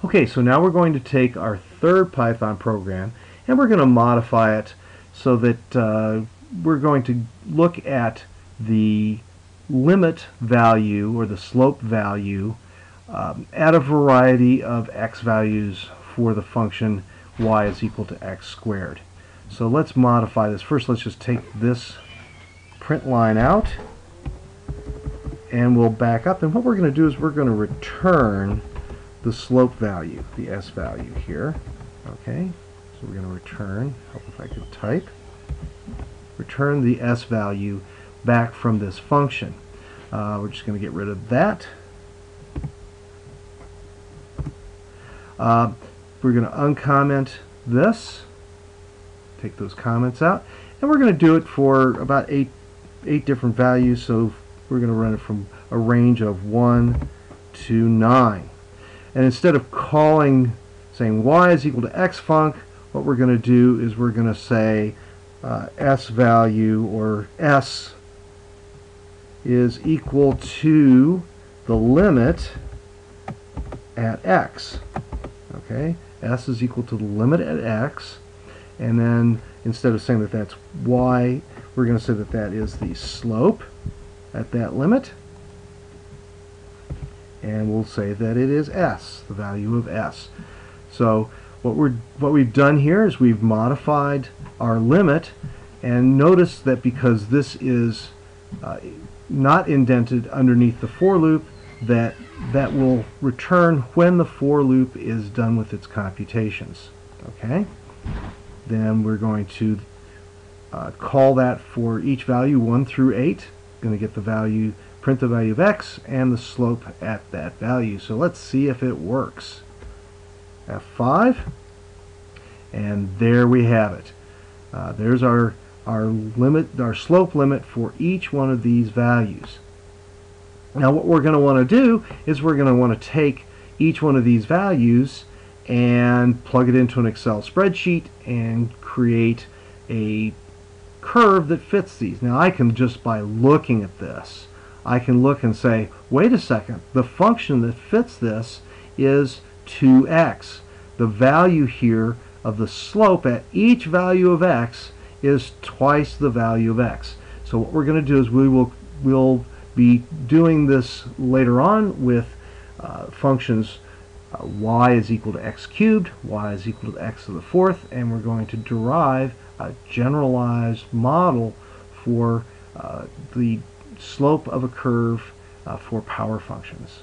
Okay, so now we're going to take our third Python program and we're going to modify it so that we're going to look at the limit value or the slope value at a variety of x values for the function y is equal to x squared. So let's modify this. First, let's just take this print line out and we'll back up. And what we're going to do is we're going to return the slope value, the s value here. Okay, so we're going to return, help if I could type, return the s value back from this function. We're just going to get rid of that. We're going to uncomment this, take those comments out, and we're going to do it for about eight different values. So we're going to run it from a range of 1 to 9. And instead of saying y is equal to xfunc, what we're going to do is we're going to say s value, or s, is equal to the limit at x. Okay, s is equal to the limit at x, and then instead of saying that that's y, we're going to say that that is the slope at that limit, and we'll say that it is s, the value of s. So what we've done here is we've modified our limit, and notice that because this is not indented underneath the for loop, that will return when the for loop is done with its computations. Okay, then we're going to call that for each value 1 through 8. Going to get the value, print the value of x and the slope at that value. So let's see if it works. F5, and there we have it. There's our limit, our slope limit for each one of these values. Now what we're going to want to do is we're going to want to take each one of these values and plug it into an Excel spreadsheet and create a curve that fits these. Now I can, just by looking at this, I can look and say, wait a second, the function that fits this is 2x. The value here of the slope at each value of x is twice the value of x. So what we're going to do is we'll be doing this later on with functions y is equal to x cubed, y is equal to x to the fourth, and we're going to derive a generalized model for the slope of a curve for power functions.